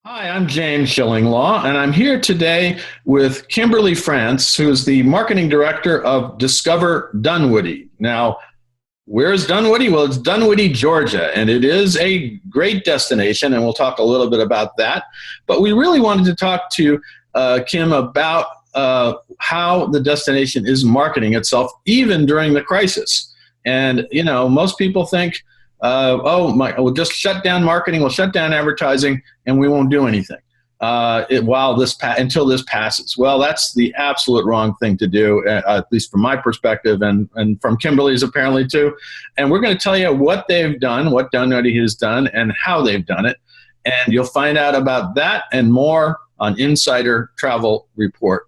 Hi, I'm James Shillinglaw, and I'm here today with Kimberly France, who's the marketing director of Discover Dunwoody. Now, where's Dunwoody? Well, it's Dunwoody, Georgia, and it is a great destination, and we'll talk a little bit about that. But we really wanted to talk to Kim about how the destination is marketing itself, even during the crisis. And, most people think, we'll just shut down marketing, we'll shut down advertising, and we won't do anything until this passes. Well, that's the absolute wrong thing to do, at least from my perspective, and from Kimberly's apparently too. And we're going to tell you what they've done, what Dunwoody has done, and how they've done it. And you'll find out about that and more on Insider Travel Report.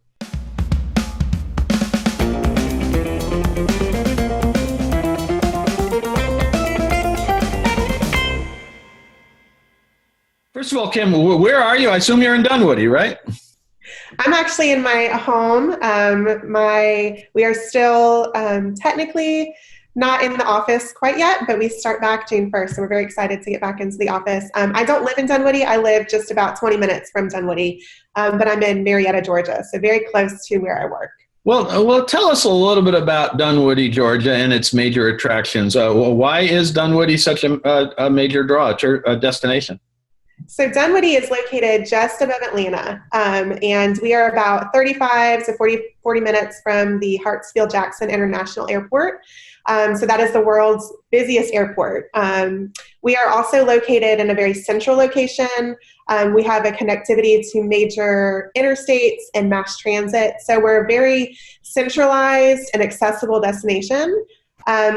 First of all, Kim, where are you? I assume you're in Dunwoody, right? I'm actually in my home. We are still technically not in the office quite yet, but we start back June 1st, so we're very excited to get back into the office. I don't live in Dunwoody. I live just about 20 minutes from Dunwoody, but I'm in Marietta, Georgia, so very close to where I work. Well, tell us a little bit about Dunwoody, Georgia, and its major attractions. Why is Dunwoody such a major draw, a destination? So Dunwoody is located just above Atlanta, and we are about 35 to 40 minutes from the Hartsfield-Jackson International Airport. So that is the world's busiest airport. We are also located in a very central location. We have a connectivity to major interstates and mass transit. So we're a very centralized and accessible destination.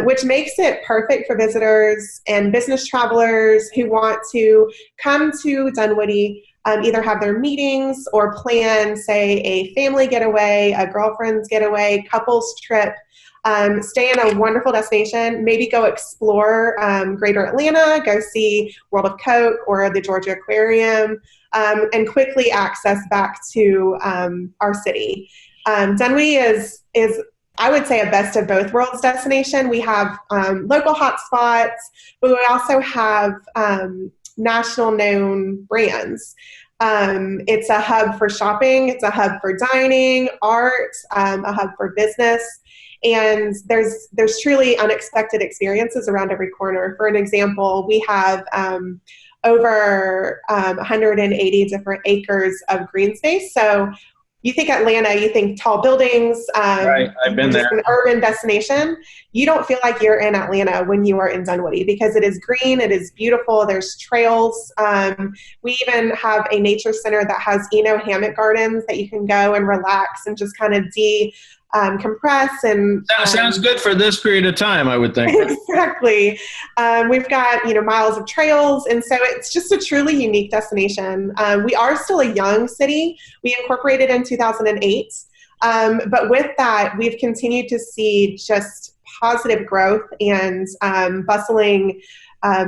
Which makes it perfect for visitors and business travelers who want to come to Dunwoody, either have their meetings or plan, say, a family getaway, a girlfriend's getaway, couples trip, stay in a wonderful destination, maybe go explore Greater Atlanta, go see World of Coke or the Georgia Aquarium, and quickly access back to our city. Dunwoody is I would say a best of both worlds destination. We have local hotspots, but we also have national known brands. It's a hub for shopping. It's a hub for dining, art, a hub for business. And there's truly unexpected experiences around every corner. For an example, we have over 180 different acres of green space. So you think Atlanta, you think tall buildings, right. I've been there. An urban destination. You don't feel like you're in Atlanta when you are in Dunwoody because it is green, it is beautiful, there's trails. We even have a nature center that has hammock gardens that you can go and relax and just kind of compress and sounds good for this period of time, I would think. Exactly. We've got miles of trails, and so it's just a truly unique destination. We are still a young city. We incorporated in 2008, but with that, we've continued to see just positive growth and bustling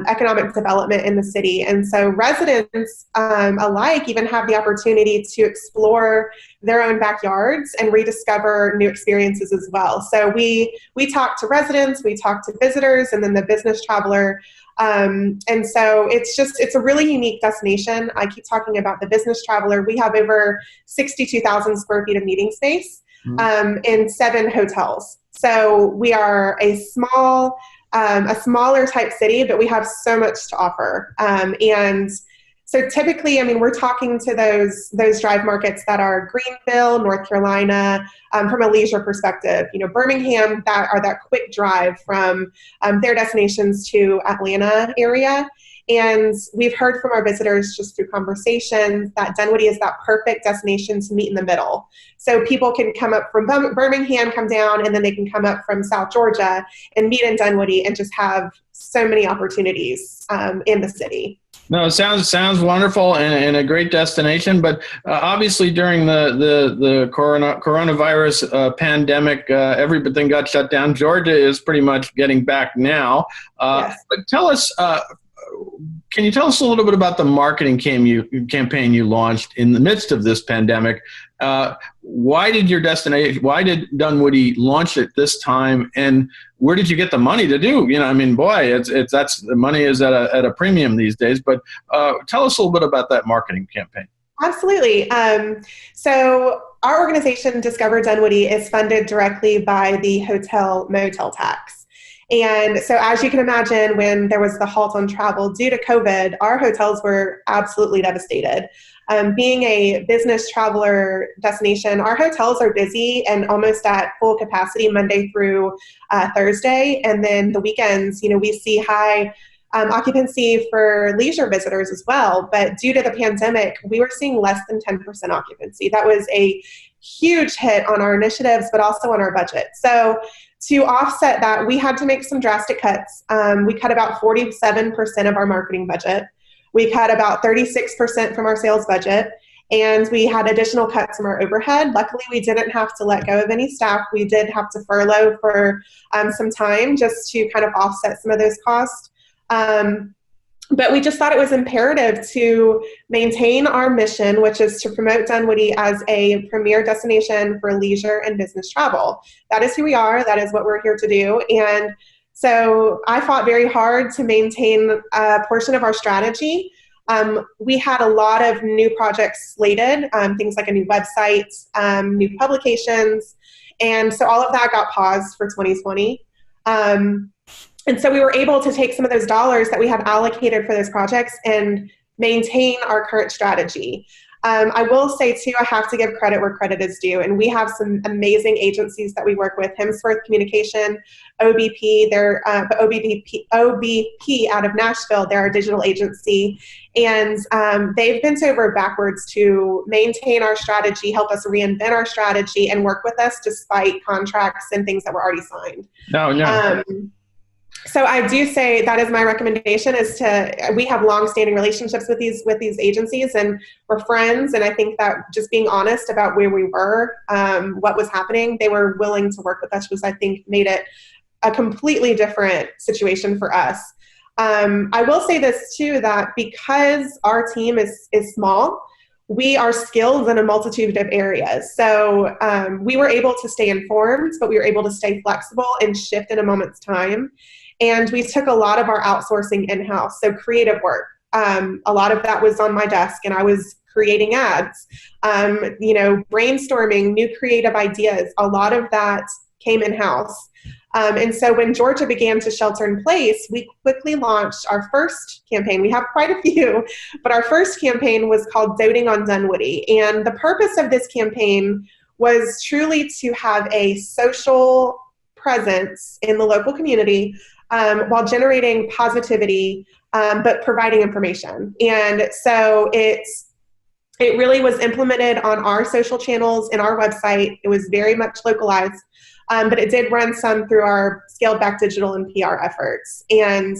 economic development in the city. And so residents alike even have the opportunity to explore their own backyards and rediscover new experiences as well. So we talk to residents, we talk to visitors, and then the business traveler. And so it's a really unique destination. I keep talking about the business traveler. We have over 62,000 square feet of meeting space in 7 hotels. So we are a smaller type city, but we have so much to offer. And so typically, we're talking to those drive markets that are Greenville, North Carolina, from a leisure perspective, Birmingham, that quick drive from their destinations to Atlanta area. And we've heard from our visitors just through conversations that Dunwoody is that perfect destination to meet in the middle. So people can come up from Birmingham, come down, and then they can come up from South Georgia and meet in Dunwoody and just have so many opportunities in the city. No, it sounds wonderful and a great destination, but obviously during the coronavirus pandemic, everything got shut down. Georgia is pretty much getting back now. Yes. But tell us, can you tell us a little bit about the marketing campaign you launched in the midst of this pandemic? Why did Dunwoody launch it this time, and where did you get the money to do? I mean, boy, that's the money is at a premium these days. But tell us a little bit about that marketing campaign. Absolutely. So our organization, Discover Dunwoody, is funded directly by the hotel motel tax. And so as you can imagine, when there was the halt on travel due to COVID, our hotels were absolutely devastated. Being a business traveler destination, our hotels are busy and almost at full capacity Monday through Thursday. And then the weekends, we see high occupancy for leisure visitors as well. But due to the pandemic, we were seeing less than 10% occupancy. That was a huge hit on our initiatives, but also on our budget. So to offset that, we had to make some drastic cuts. We cut about 47% of our marketing budget. We cut about 36% from our sales budget, and we had additional cuts from our overhead. Luckily, we didn't have to let go of any staff. We did have to furlough for some time just to kind of offset some of those costs. But we just thought it was imperative to maintain our mission, which is to promote Dunwoody as a premier destination for leisure and business travel. That is who we are. That is what we're here to do. And so I fought very hard to maintain a portion of our strategy. We had a lot of new projects slated, things like a new website, new publications. And so all of that got paused for 2020. And so we were able to take some of those dollars that we had allocated for those projects and maintain our current strategy. I will say, too, I have to give credit where credit is due. And we have some amazing agencies that we work with. Hemsworth Communication, OBP, they're OBP out of Nashville. They're our digital agency. And they've bent over backwards to maintain our strategy, help us reinvent our strategy, and work with us despite contracts and things that were already signed. No. So I do say that is my recommendation, we have long-standing relationships with these agencies, and we're friends. And I think that just being honest about where we were, what was happening, they were willing to work with us, which I think made it a completely different situation for us. I will say this too, that because our team is small, we are skilled in a multitude of areas. So we were able to stay informed, but we were able to stay flexible and shift in a moment's time. And we took a lot of our outsourcing in-house, so creative work. A lot of that was on my desk, and I was creating ads, brainstorming new creative ideas. A lot of that came in-house. And so when Georgia began to shelter in place, we quickly launched our first campaign. We have quite a few, but our first campaign was called Doting on Dunwoody. And the purpose of this campaign was truly to have a social presence in the local community, while generating positivity, but providing information. And so it really was implemented on our social channels and our website. It was very much localized, but it did run some through our scaled back digital and PR efforts. And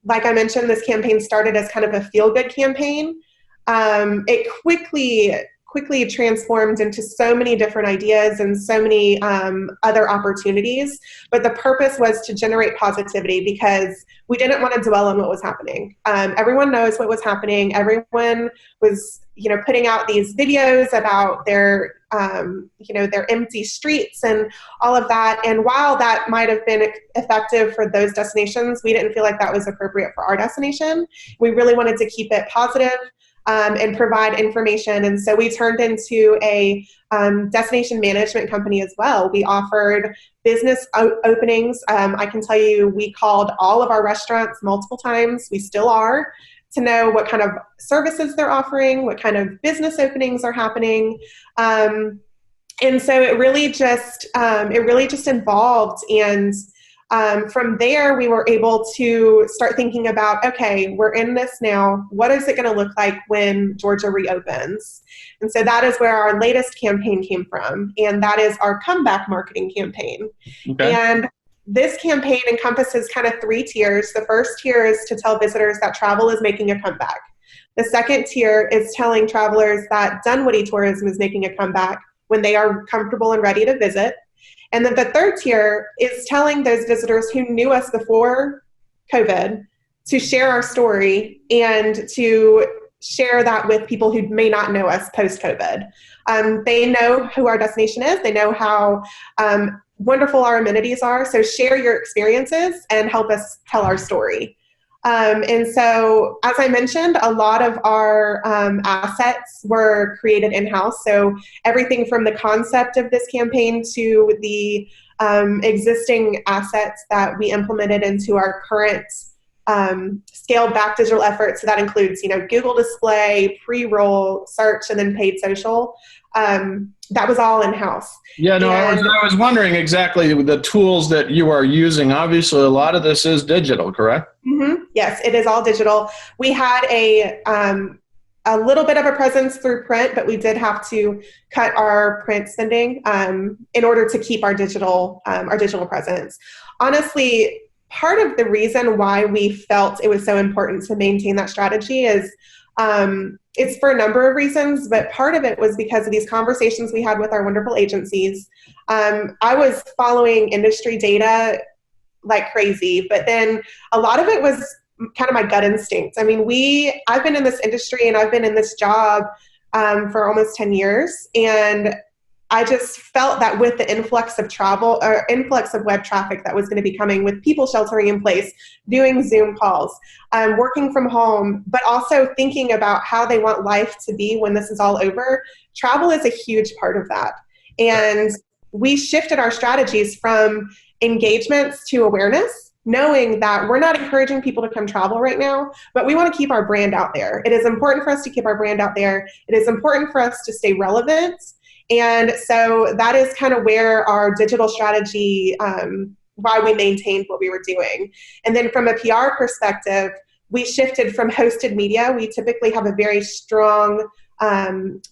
like I mentioned, this campaign started as kind of a feel-good campaign. It quickly transformed into so many different ideas and so many other opportunities. But the purpose was to generate positivity, because we didn't want to dwell on what was happening. Everyone knows what was happening. Everyone was, putting out these videos about their empty streets and all of that. And while that might have been effective for those destinations, we didn't feel like that was appropriate for our destination. We really wanted to keep it positive, and provide information. And so we turned into a destination management company as well. We offered business openings. I can tell you, we called all of our restaurants multiple times. We still are, to know what kind of services they're offering, what kind of business openings are happening. And so it really just evolved. And from there, we were able to start thinking about, okay, we're in this now. What is it going to look like when Georgia reopens? And so that is where our latest campaign came from. And that is our comeback marketing campaign. Okay. And this campaign encompasses kind of 3 tiers. The first tier is to tell visitors that travel is making a comeback. The second tier is telling travelers that Dunwoody tourism is making a comeback when they are comfortable and ready to visit. And then the third tier is telling those visitors who knew us before COVID to share our story and to share that with people who may not know us post-COVID. They know who our destination is. They know how wonderful our amenities are. So share your experiences and help us tell our story. And so, as I mentioned, a lot of our assets were created in-house. So everything from the concept of this campaign to the existing assets that we implemented into our current scaled back digital efforts. So that includes, Google display, pre-roll, search, and then paid social. That was all in-house. Yeah, no, I was wondering exactly the tools that you are using. Obviously, a lot of this is digital, correct? Mm-hmm. Yes, it is all digital. We had a little bit of a presence through print, but we did have to cut our print spending in order to keep our digital presence. Honestly, part of the reason why we felt it was so important to maintain that strategy is it's for a number of reasons, but part of it was because of these conversations we had with our wonderful agencies. I was following industry data like crazy, but then a lot of it was kind of my gut instinct. I mean, I've been in this industry and I've been in this job for almost 10 years. And I just felt that with the influx of travel or influx of web traffic that was going to be coming, with people sheltering in place, doing Zoom calls, working from home, but also thinking about how they want life to be when this is all over, travel is a huge part of that. And we shifted our strategies from engagements to awareness, knowing that we're not encouraging people to come travel right now, but we want to keep our brand out there. It is important for us to keep our brand out there. It is important for us to stay relevant. And so that is kind of where our digital strategy, why we maintained what we were doing. And then from a PR perspective, we shifted from hosted media. We typically have a very strong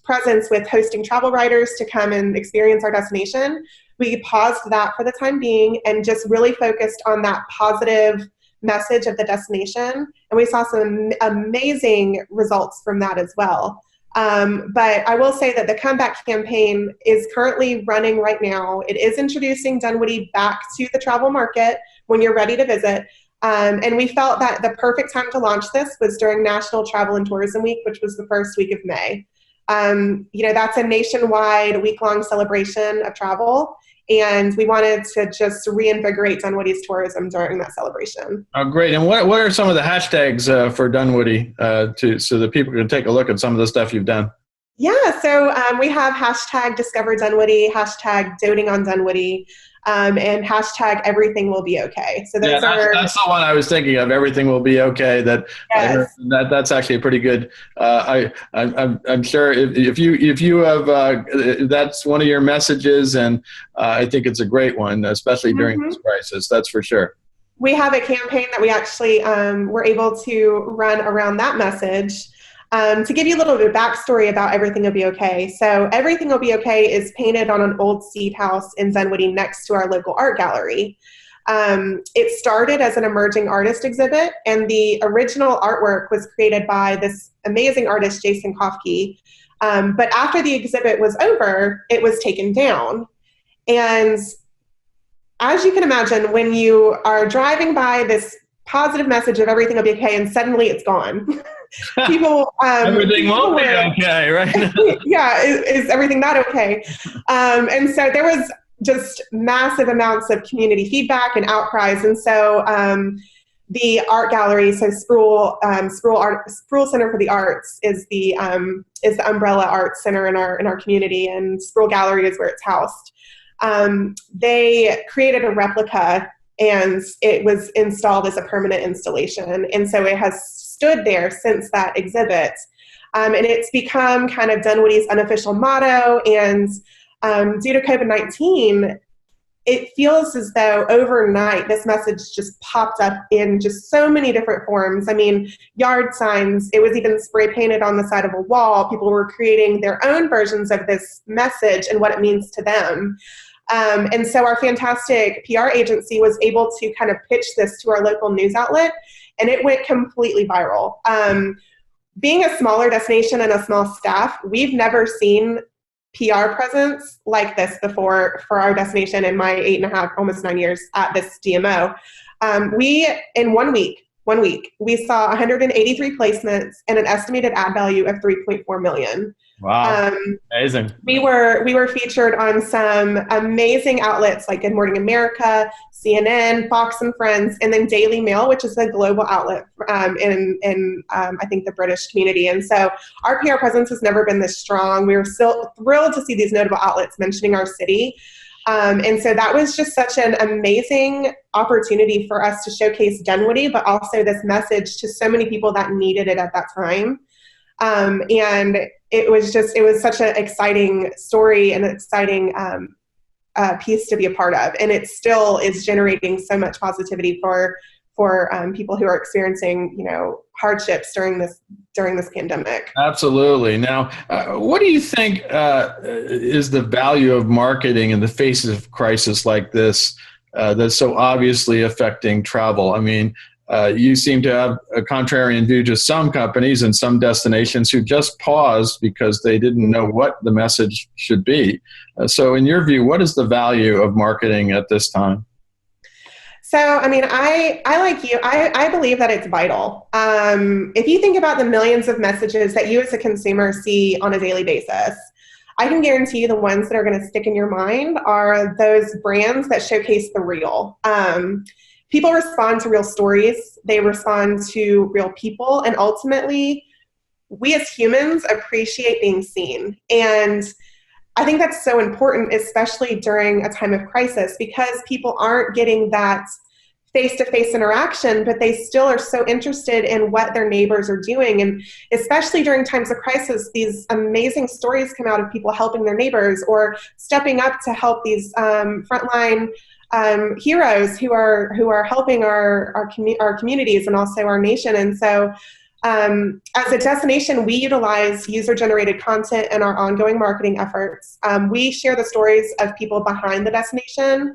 presence with hosting travel writers to come and experience our destination. We paused that for the time being and just really focused on that positive message of the destination. And we saw some amazing results from that as well. But I will say that the comeback campaign is currently running right now. It is introducing Dunwoody back to the travel market when you're ready to visit. And we felt that the perfect time to launch this was during National Travel and Tourism Week, which was the first week of May. That's a nationwide week-long celebration of travel. And we wanted to just reinvigorate Dunwoody's tourism during that celebration. Oh, great. And what are some of the hashtags for Dunwoody so that people can take a look at some of the stuff you've done? Yeah, so we have hashtag Discover Dunwoody, hashtag Doting on Dunwoody, and hashtag Everything Will Be Okay. So that's the one I was thinking of. Everything will be okay. Yes. That's actually a pretty good. I'm sure if you have that's one of your messages, and I think it's a great one, especially during this crisis. That's for sure. We have a campaign that we actually were able to run around that message. To give you a little bit of backstory about Everything Will Be Okay. So Everything Will Be Okay is painted on an old seed house in Dunwoody next to our local art gallery. It started as an emerging artist exhibit, and the original artwork was created by this amazing artist, Jason Kofke. But after the exhibit was over, it was taken down. And as you can imagine, when you are driving by this positive message of everything will be okay, and suddenly it's gone. People, everything won't be okay, right? Yeah, is everything not okay? And so there was just massive amounts of community feedback and outcries, and so the art gallery, so Sproul Center for the Arts, is the umbrella art center in our community, and Sproul Gallery is where it's housed. They created a replica, and it was installed as a permanent installation, and so it has stood there since that exhibit. And it's become kind of Dunwoody's unofficial motto, and due to COVID-19, it feels as though overnight this message just popped up in just so many different forms. I mean, yard signs, it was even spray painted on the side of a wall. People were creating their own versions of this message and what it means to them. And so our fantastic PR agency was able to kind of pitch this to our local news outlet, and it went completely viral. Being a smaller destination and a small staff, we've never seen PR presence like this before for our destination in my 8.5, almost 9 years at this DMO. We, in 1 week, 1 week. We saw 183 placements and an estimated ad value of 3.4 million. Wow. Amazing. We were featured on some amazing outlets like Good Morning America, CNN, Fox and Friends, and then Daily Mail, which is a global outlet in I think the British community. And so our PR presence has never been this strong. We were still thrilled to see these notable outlets mentioning our city. And so that was just such an amazing opportunity for us to showcase Dunwoody, but also this message to so many people that needed it at that time. And it was such an exciting story and an exciting piece to be a part of. And it still is generating so much positivity for people who are experiencing, hardships during this pandemic. Absolutely. Now, what do you think is the value of marketing in the face of crisis like this that's so obviously affecting travel? I mean, you seem to have a contrarian view to some companies and some destinations who just paused because they didn't know what the message should be. So in your view, what is the value of marketing at this time? So, I mean, I like you, I believe that it's vital. If you think about the millions of messages that you as a consumer see on a daily basis, I can guarantee you the ones that are going to stick in your mind are those brands that showcase the real. People respond to real stories. They respond to real people. And ultimately, we as humans appreciate being seen. And I think that's so important, especially during a time of crisis, because people aren't getting that face-to-face interaction, but they still are so interested in what their neighbors are doing. And especially during times of crisis, these amazing stories come out of people helping their neighbors or stepping up to help these frontline heroes who are helping our communities and also our nation. And so as a destination, we utilize user-generated content in our ongoing marketing efforts. We share the stories of people behind the destination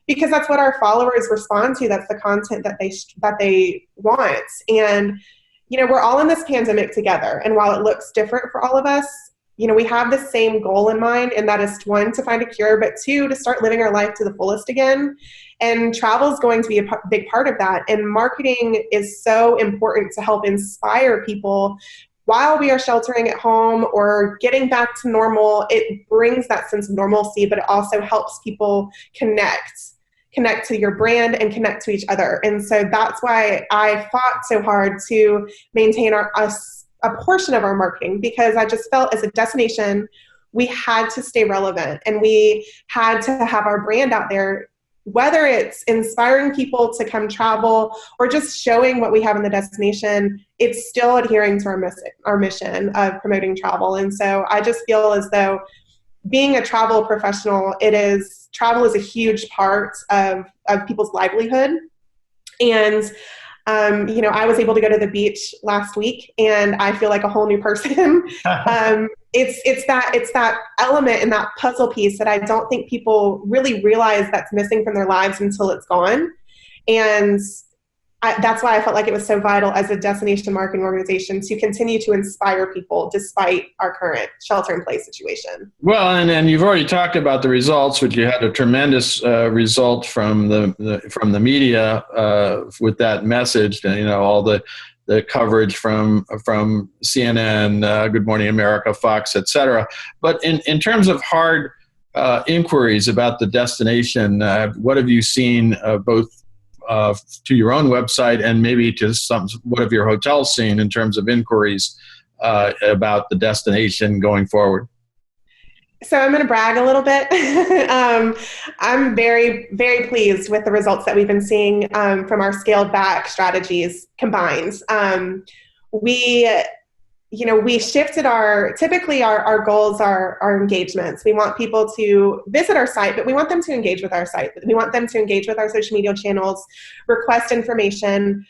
because that's what our followers respond to. That's the content that they want. And, we're all in this pandemic together. And while it looks different for all of us, we have the same goal in mind, and that is one, to find a cure, but two, to start living our life to the fullest again. And travel is going to be a big part of that. And marketing is so important to help inspire people while we are sheltering at home or getting back to normal. It brings that sense of normalcy, but it also helps people connect to your brand and connect to each other. And so that's why I fought so hard to maintain a portion of our marketing, because I just felt as a destination, we had to stay relevant and we had to have our brand out there, whether it's inspiring people to come travel or just showing what we have in the destination. It's still adhering to our mission of promoting travel. And so I just feel as though being a travel professional, travel is a huge part of people's livelihood. And I was able to go to the beach last week and I feel like a whole new person. It's that element and that puzzle piece that I don't think people really realize that's missing from their lives until it's gone. And that's why I felt like it was so vital as a destination marketing organization to continue to inspire people despite our current shelter-in-place situation. Well, and you've already talked about the results, which you had a tremendous result from the media with that message. All the coverage from CNN, Good Morning America, Fox, et cetera. But in terms of hard inquiries about the destination, what have you seen both to your own website and maybe to what have your hotels seen in terms of inquiries about the destination going forward? So I'm going to brag a little bit. I'm very, very pleased with the results that we've been seeing from our scaled back strategies combined. We shifted typically our goals are our engagements. We want people to visit our site, but we want them to engage with our site. We want them to engage with our social media channels, request information.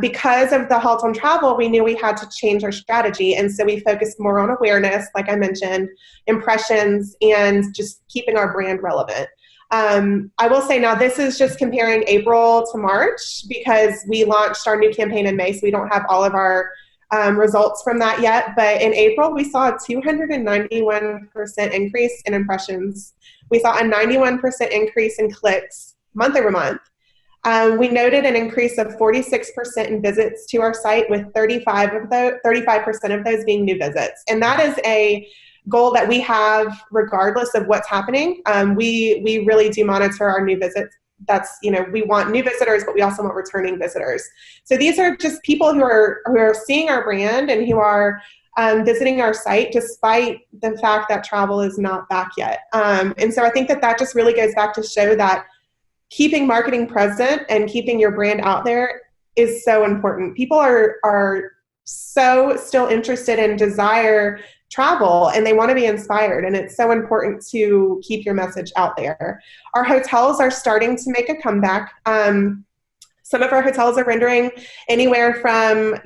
Because of the halt on travel, we knew we had to change our strategy. And so we focused more on awareness, like I mentioned, impressions, and just keeping our brand relevant. I will say now this is just comparing April to March because we launched our new campaign in May, so we don't have all of our results from that yet. But in April, we saw a 291% increase in impressions. We saw a 91% increase in clicks month over month. We noted an increase of 46% in visits to our site, with 35% of those being new visits. And that is a goal that we have regardless of what's happening. We really do monitor our new visits. That's, we want new visitors, but we also want returning visitors. So these are just people who are seeing our brand and who are visiting our site despite the fact that travel is not back yet. And so I think that just really goes back to show that keeping marketing present and keeping your brand out there is so important. People are so still interested and desire travel, and they want to be inspired, and it's so important to keep your message out there. Our hotels are starting to make a comeback. Some of our hotels are rendering anywhere from,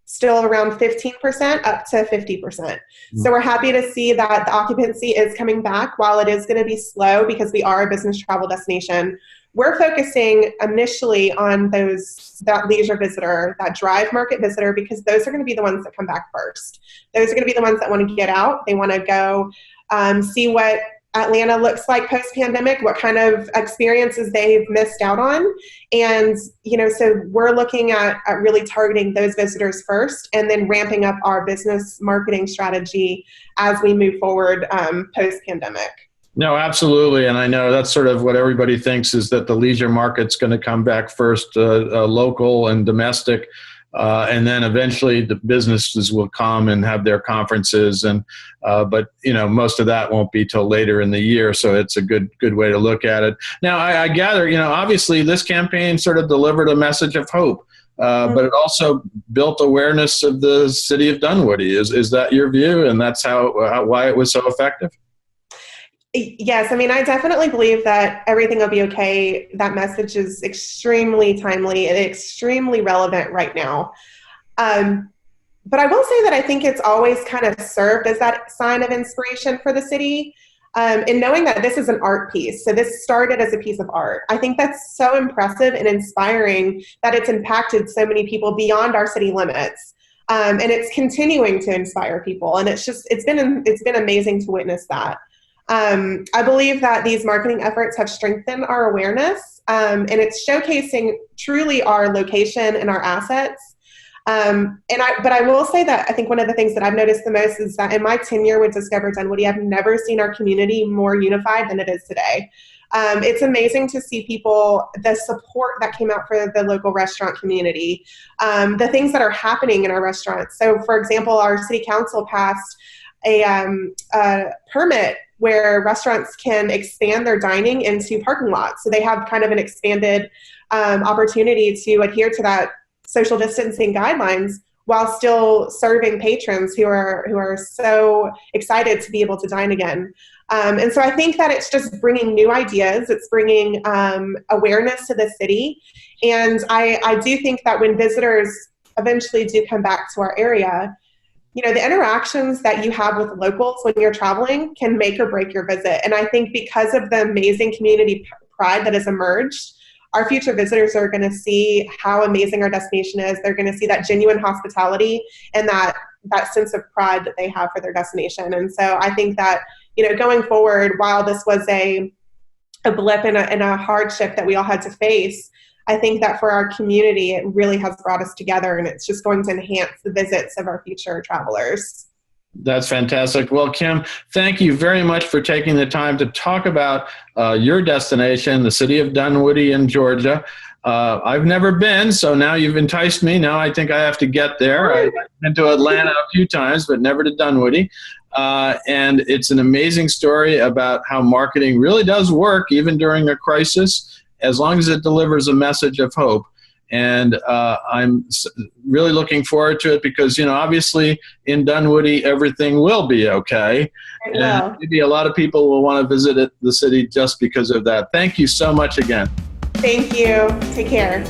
still around 15% up to 50%. So we're happy to see that the occupancy is coming back. While it is going to be slow because we are a business travel destination, we're focusing initially on that leisure visitor, that drive market visitor, because those are going to be the ones that come back first. Those are going to be the ones that want to get out. They want to go see what Atlanta looks like post-pandemic, what kind of experiences they've missed out on. And, so we're looking at really targeting those visitors first and then ramping up our business marketing strategy as we move forward post-pandemic. No, absolutely. And I know that's sort of what everybody thinks, is that the leisure market's going to come back first, local and domestic. And then eventually the businesses will come and have their conferences, but most of that won't be till later in the year. So it's a good way to look at it. Now, I gather, obviously this campaign sort of delivered a message of hope, but it also built awareness of the city of Dunwoody. Is that your view? And that's why it was so effective? Yes, I definitely believe that everything will be okay. That message is extremely timely and extremely relevant right now. But I will say that I think it's always kind of served as that sign of inspiration for the city, in knowing that this is an art piece. So this started as a piece of art. I think that's so impressive and inspiring that it's impacted so many people beyond our city limits. And it's continuing to inspire people. And it's been amazing to witness that. I believe that these marketing efforts have strengthened our awareness, and it's showcasing truly our location and our assets. But I will say that I think one of the things that I've noticed the most is that in my tenure with Discover Dunwoody, I've never seen our community more unified than it is today. It's amazing to see the support that came out for the local restaurant community, the things that are happening in our restaurants. So, for example, our city council passed a permit where restaurants can expand their dining into parking lots. So they have kind of an expanded opportunity to adhere to that social distancing guidelines while still serving patrons who are so excited to be able to dine again. And so I think that it's just bringing new ideas. It's bringing awareness to the city. And I do think that when visitors eventually do come back to our area, the interactions that you have with locals when you're traveling can make or break your visit. And I think because of the amazing community pride that has emerged, our future visitors are going to see how amazing our destination is. They're going to see that genuine hospitality and that sense of pride that they have for their destination. And so I think that, going forward, while this was a blip and a hardship that we all had to face, I think that for our community, it really has brought us together, and it's just going to enhance the visits of our future travelers. That's fantastic. Well, Kim, thank you very much for taking the time to talk about your destination, the city of Dunwoody in Georgia. I've never been, so now you've enticed me. Now I think I have to get there. I've been to Atlanta a few times, but never to Dunwoody. And it's an amazing story about how marketing really does work, even during a crisis, as long as it delivers a message of hope. And I'm really looking forward to it because, obviously in Dunwoody, everything will be okay. And maybe a lot of people will want to visit the city just because of that. Thank you so much again. Thank you. Take care.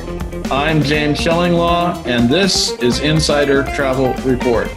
I'm James Shillinglaw, and this is Insider Travel Report.